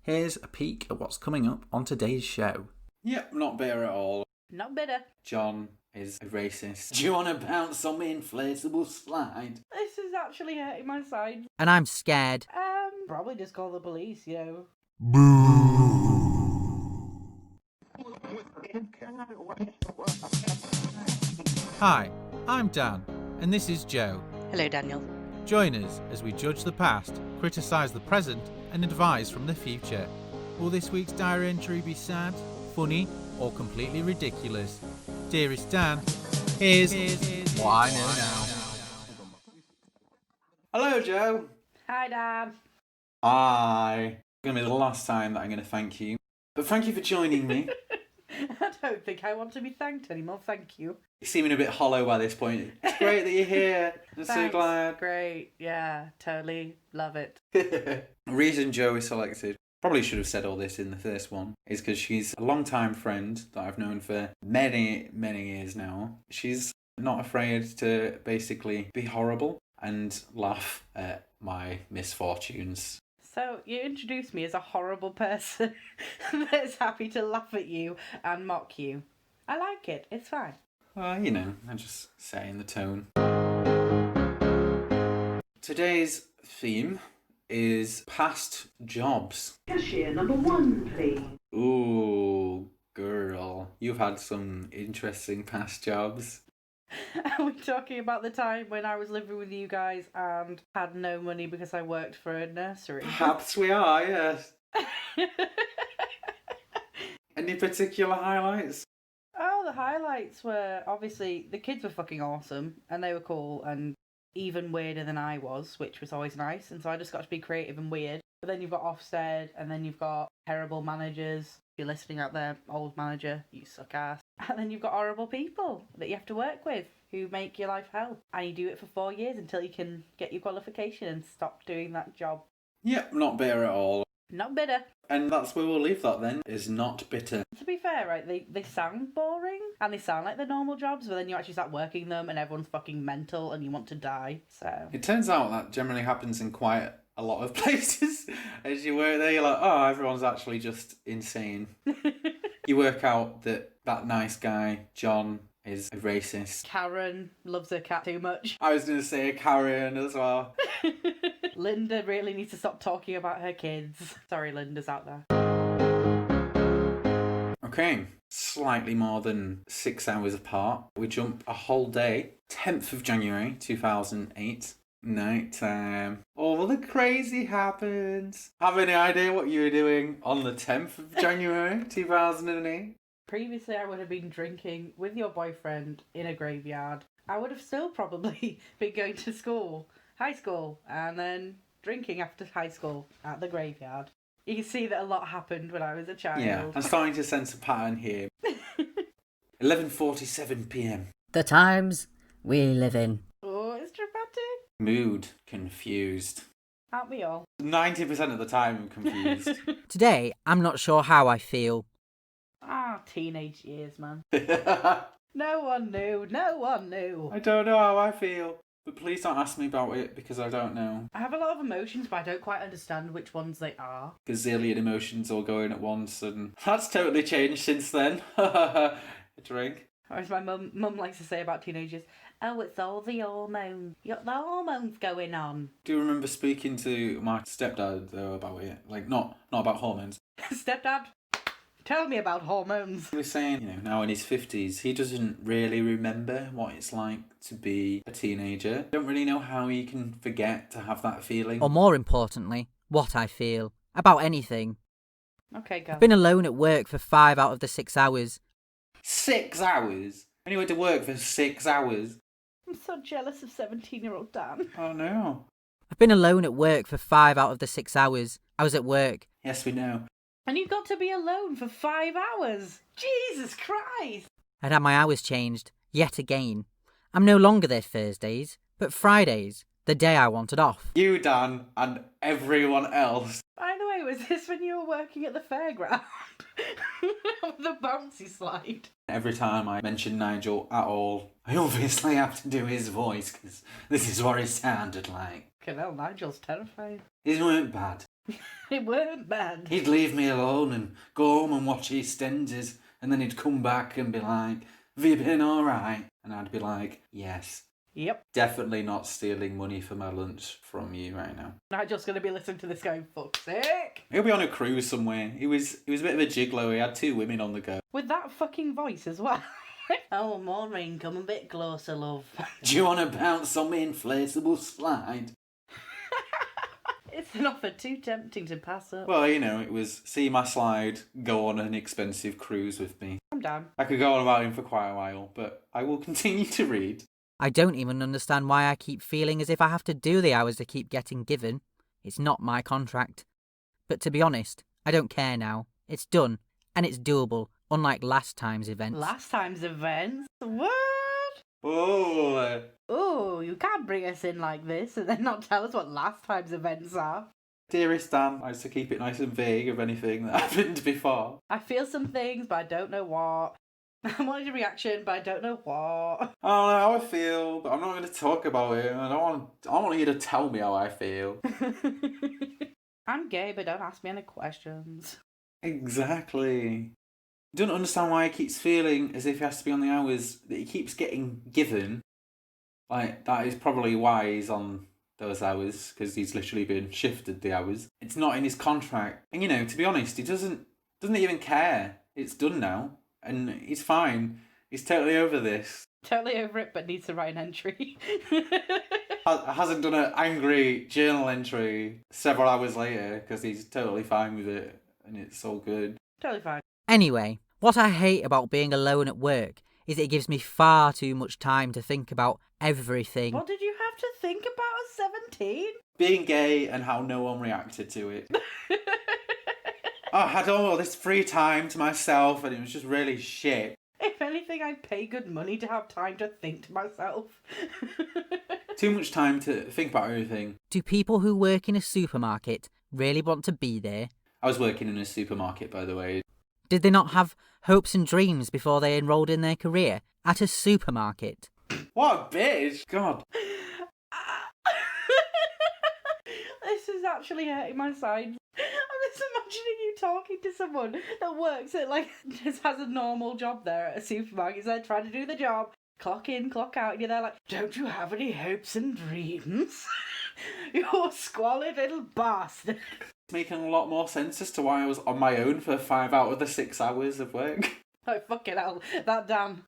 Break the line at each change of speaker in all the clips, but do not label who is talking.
Here's a peek at what's coming up on today's show. Yep, not bitter at all.
Not bitter.
John is a racist. Do you want to bounce on my inflatable slide?
This is actually hurting my side.
And I'm scared.
Probably just call the police,
Hi, I'm Dan, and this is Joe.
Hello, Daniel.
Join us as we judge the past, criticise the present, and advise from the future. Will this week's diary entry be sad, funny, or completely ridiculous? Dearest Dan, here's what I know now.
Hello, Joe.
Hi, Dan.
Hi. It's going to be the last time that I'm going to thank you. But thank you for joining me.
I don't think I want to be thanked anymore, thank you.
You're seeming a bit hollow by this point. It's great that you're here. I'm so
Thanks.
glad.
Great, yeah, totally love it.
The reason Joe is selected, probably should have said all this in the first one, is because she's a long-time friend that I've known for many, many years now. She's not afraid to basically be horrible and laugh at my misfortunes.
So, you introduced me as a horrible person that's happy to laugh at you and mock you. I like it, it's fine.
Well, you know, I'm just setting the tone. Today's theme is past jobs.
Cashier number 1, please.
Ooh, girl, you've had some interesting past jobs.
Are we talking about the time when I was living with you guys and had no money because I worked for a nursery?
Perhaps we are, yes. Any particular highlights?
Oh, the highlights were obviously the kids were fucking awesome and they were cool and even weirder than I was, which was always nice. And so I just got to be creative and weird. But then you've got Ofsted and then you've got terrible managers. If you're listening out there, old manager, you suck ass. And then you've got horrible people that you have to work with who make your life hell. And you do it for 4 years until you can get your qualification and stop doing that job.
Yep, not bitter at all.
Not bitter.
And that's where we'll leave that then, is not bitter.
To be fair, right, they sound boring and they sound like the normal jobs, but then you actually start working them and everyone's fucking mental and you want to die, so...
It turns out that generally happens in quite a lot of places. As you work there, you're like, oh, everyone's actually just insane. You work out that nice guy, John, is a racist.
Karen loves her cat too much.
I was going to say Karen as well.
Linda really needs to stop talking about her kids. Sorry, Linda's out there.
Okay, slightly more than 6 hours apart. We jump a whole day. 10th of January 2008. Night time. All the crazy happens. Have any idea what you were doing on the 10th of January 2008?
Previously, I would have been drinking with your boyfriend in a graveyard. I would have still probably been going to school, high school, and then drinking after high school at the graveyard. You can see that a lot happened when I was a child.
Yeah, I'm starting to sense a pattern here. 11:47 p.m.
The times we live in.
Oh, it's dramatic.
Mood confused.
Aren't we all?
90% of the time I'm confused.
Today, I'm not sure how I feel.
Teenage years, man. No one knew.
I don't know how I feel. But please don't ask me about it because I don't know.
I have a lot of emotions, but I don't quite understand which ones they are.
Gazillion emotions all going at once, and that's totally changed since then. A drink.
Or as my mum likes to say about teenagers, oh, it's all the hormones. You got the hormones going on.
Do you remember speaking to my stepdad though about it? Like not about hormones.
Stepdad, tell me about hormones.
He was saying, now in his 50s, he doesn't really remember what it's like to be a teenager. Don't really know how he can forget to have that feeling.
Or more importantly, what I feel. About anything.
Okay, go.
I've been alone at work for 5 out of the 6 hours.
6 hours? And he went to work for 6 hours?
I'm so jealous of 17-year-old Dan.
Oh no.
I've been alone at work for 5 out of the 6 hours. I was at work.
Yes, we know.
And you got to be alone for 5 hours. Jesus Christ.
I'd had my hours changed, yet again. I'm no longer there Thursdays, but Fridays, the day I wanted off.
You, Dan, and everyone else.
By the way, was this when you were working at the fairground? With the bouncy slide?
Every time I mention Nigel at all, I obviously have to do his voice, because this is what it sounded like.
Hell, Nigel's terrifying.
His weren't bad.
It weren't bad.
He'd leave me alone and go home and watch EastEnders, and then he'd come back and be like, "Have you been alright?" And I'd be like, "Yes."
Yep.
Definitely not stealing money for my lunch from you right now.
I'm just going to be listening to this going, fuck's sake.
He'll be on a cruise somewhere. He was a bit of a gigolo. He had 2 women on the go.
With that fucking voice as well. Oh, Maureen, come a bit closer, love.
Do you want to bounce on me inflatable slide?
It's an offer too tempting to pass up.
Well, it was see my slide, go on an expensive cruise with me.
I'm down.
I could go on about him for quite a while, but I will continue to read.
I don't even understand why I keep feeling as if I have to do the hours to keep getting given. It's not my contract. But to be honest, I don't care now. It's done, and it's doable, unlike last time's events.
Last time's events? What?
Oh,
Oh, you can't bring us in like this and then not tell us what last time's events are.
Dearest Dan likes to keep it nice and vague of anything that happened before.
I feel some things, but I don't know what. I wanted a reaction, but I don't know what.
I don't know how I feel, but I'm not going to talk about it. I want you to tell me how I feel.
I'm gay, but don't ask me any questions.
Exactly. Don't understand why he keeps feeling as if he has to be on the hours that he keeps getting given. Like, that is probably why he's on those hours, because he's literally been shifted the hours. It's not in his contract. And, to be honest, he doesn't even care. It's done now. And he's fine. He's totally over this.
Totally over it, but needs to write an entry.
Hasn't done an angry journal entry several hours later, because he's totally fine with it. And it's all good.
Totally fine.
Anyway, what I hate about being alone at work is it gives me far too much time to think about everything.
What did you have to think about at 17?
Being gay and how no one reacted to it. I had all this free time to myself and it was just really shit.
If anything, I'd pay good money to have time to think to myself.
Too much time to think about everything.
Do people who work in a supermarket really want to be there?
I was working in a supermarket, by the way.
Did they not have hopes and dreams before they enrolled in their career at a supermarket?
What a bitch! God.
This is actually hurting my sides. I'm just imagining you talking to someone that works at, just has a normal job there at a supermarket. They're trying to do the job, clock in, clock out, and you're there like, don't you have any hopes and dreams? You squalid little bastard.
It's making a lot more sense as to why I was on my own for 5 out of the 6 hours of work.
Oh, fucking hell. That damn.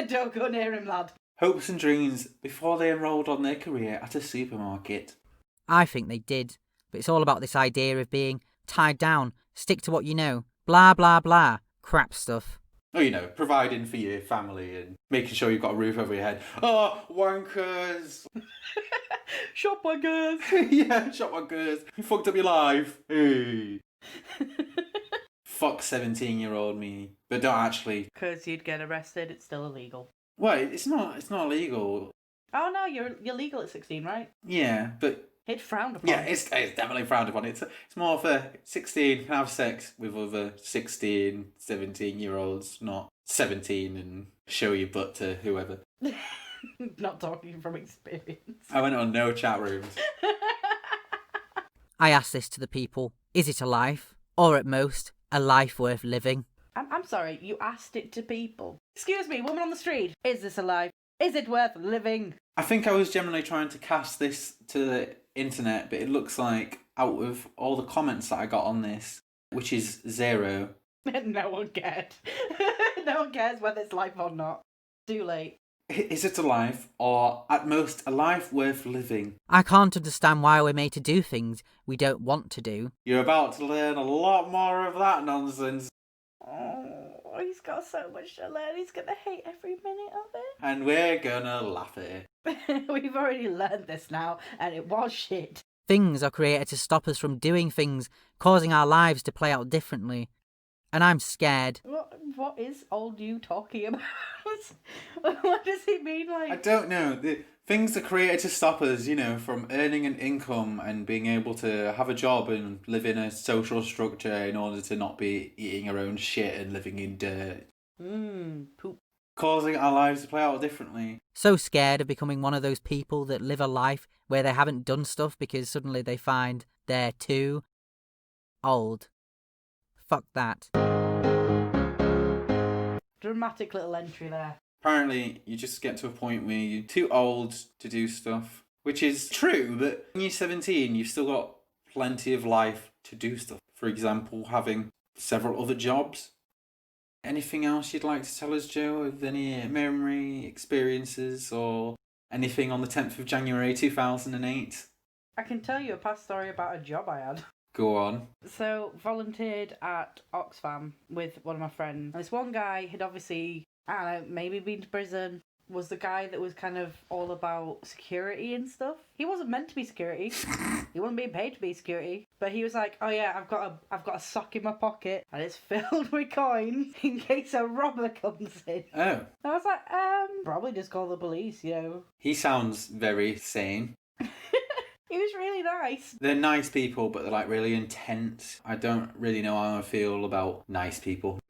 Don't go near him, lad.
Hopes and dreams before they enrolled on their career at a supermarket.
I think they did, but it's all about this idea of being tied down, stick to what you know, blah blah blah, crap stuff.
Oh, providing for your family and making sure you've got a roof over your head. Oh, wankers!
Shop wankers!
Yeah, shop wankers. You fucked up your life. Hey. Fuck 17-year-old me. But don't actually.
Because you'd get arrested, it's still illegal.
Wait, it's not illegal.
Oh no, you're legal at 16, right?
Yeah, but
It's frowned upon.
yeah, it's definitely frowned upon. It's more for 16 can have sex with other 16, 17-year-olds, not 17 and show your butt to whoever.
Not talking from experience.
I went on no chat rooms.
I asked this to the people. Is it a life? Or at most, a life worth living?
I'm sorry, you asked it to people. Excuse me, woman on the street. Is this a life? Is it worth living?
I think I was generally trying to cast this to the internet, but it looks like out of all the comments that I got on this, which is 0.
No one cared. No one cares whether it's life or not. Too late.
Is it a life, or at most a life worth living?
I can't understand why we're made to do things we don't want to do.
You're about to learn a lot more of that nonsense.
Oh, he's got so much to learn. He's gonna hate every minute of it.
And we're gonna laugh at it.
We've already learned this now, and it was shit.
Things are created to stop us from doing things, causing our lives to play out differently. And I'm scared.
What is old you talking about? What does he mean?
I don't know. The things are created to stop us, from earning an income and being able to have a job and live in a social structure in order to not be eating our own shit and living in dirt.
Poop.
Causing our lives to play out differently.
So scared of becoming one of those people that live a life where they haven't done stuff because suddenly they find they're too. old. Fuck that.
Dramatic little entry there.
Apparently, you just get to a point where you're too old to do stuff, which is true, but when you're 17, you've still got plenty of life to do stuff. For example, having several other jobs. Anything else you'd like to tell us, Joe, of any memory, experiences, or anything on the 10th of January 2008?
I can tell you a past story about a job I had.
Go on.
So, volunteered at Oxfam with one of my friends. And this one guy had obviously, I don't know, maybe been to prison, was the guy that was kind of all about security and stuff. He wasn't meant to be security. He wasn't being paid to be security. But he was like, oh yeah, I've got a sock in my pocket and it's filled with coins in case a robber comes in.
Oh.
And I was like, probably just call the police, you know.
He sounds very sane.
He was really nice.
They're nice people, but they're like really intense. I don't really know how I feel about nice people.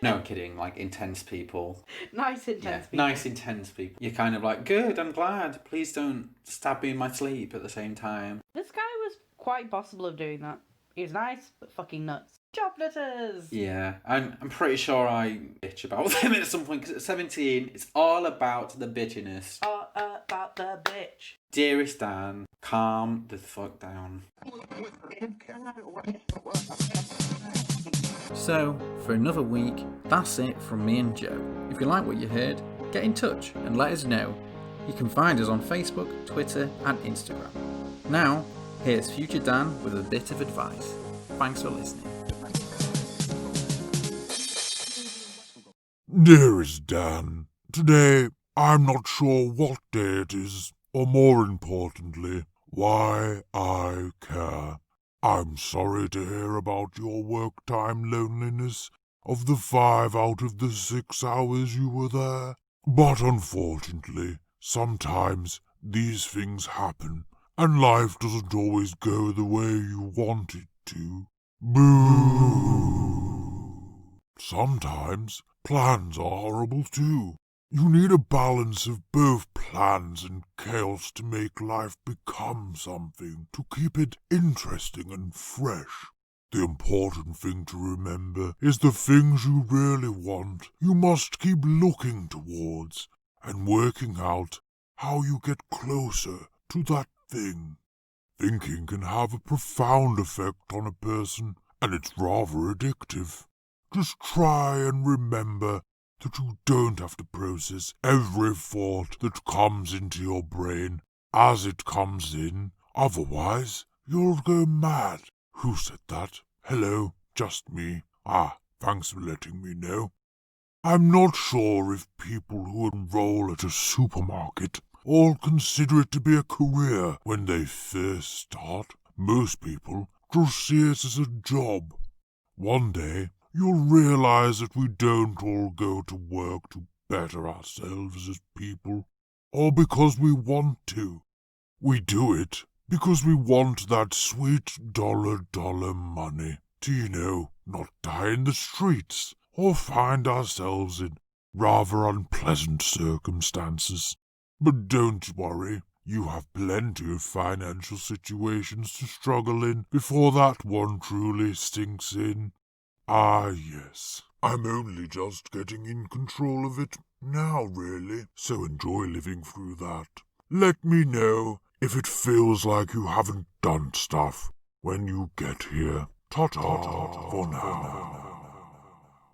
No, I'm kidding. Like intense people.
Nice, intense people.
Nice, intense people. You're kind of like, good, I'm glad. Please don't stab me in my sleep at the same time.
This guy was quite possible of doing that. He was nice, but fucking nuts. Job letters!
Yeah, I'm pretty sure I bitch about them at some point, because at 17, it's all about the bitchiness.
All about the bitch.
Dearest Dan, calm the fuck down. So, for another week, that's it from me and Joe. If you like what you heard, get in touch and let us know. You can find us on Facebook, Twitter and Instagram. Now, here's Future Dan with a bit of advice. Thanks for listening.
Dearest Dan, today I'm not sure what day it is, or more importantly, why I care. I'm sorry to hear about your work time loneliness of the 5 out of the 6 hours you were there. But unfortunately, sometimes these things happen, and life doesn't always go the way you want it to. Boo! Sometimes plans are horrible too. You need a balance of both plans and chaos to make life become something, to keep it interesting and fresh. The important thing to remember is the things you really want you must keep looking towards and working out how you get closer to that thing. Thinking can have a profound effect on a person, and it's rather addictive. Just try and remember that you don't have to process every thought that comes into your brain as it comes in, otherwise you'll go mad. Who said that? Hello, just me. Thanks for letting me know. I'm not sure if people who enroll at a supermarket all consider it to be a career when they first start. Most people just see it as a job. One day, you'll realize that we don't all go to work to better ourselves as people, or because we want to. We do it because we want that sweet dollar money to, not die in the streets or find ourselves in rather unpleasant circumstances. But don't worry, you have plenty of financial situations to struggle in before that one truly sinks in. Yes, I'm only just getting in control of it now, really, so enjoy living through that. Let me know if it feels like you haven't done stuff when you get here. Ta-ta for now.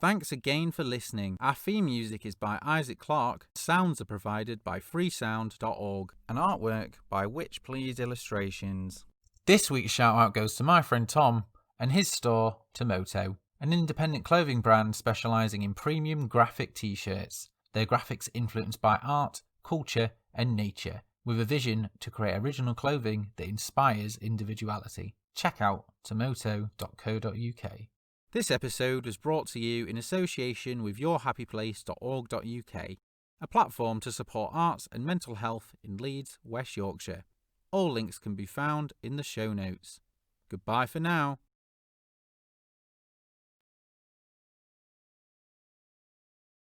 Thanks again for listening. Our theme music is by Isaac Clarke, sounds are provided by freesound.org, and artwork by Witch Please Illustrations. This week's shout out goes to my friend Tom and his store, TOMOTO, an independent clothing brand specialising in premium graphic t-shirts. Their graphics influenced by art, culture and nature, with a vision to create original clothing that inspires individuality. Check out tomoto.co.uk. This episode was brought to you in association with yourhappyplace.org.uk, a platform to support arts and mental health in Leeds, West Yorkshire. All links can be found in the show notes. Goodbye for now.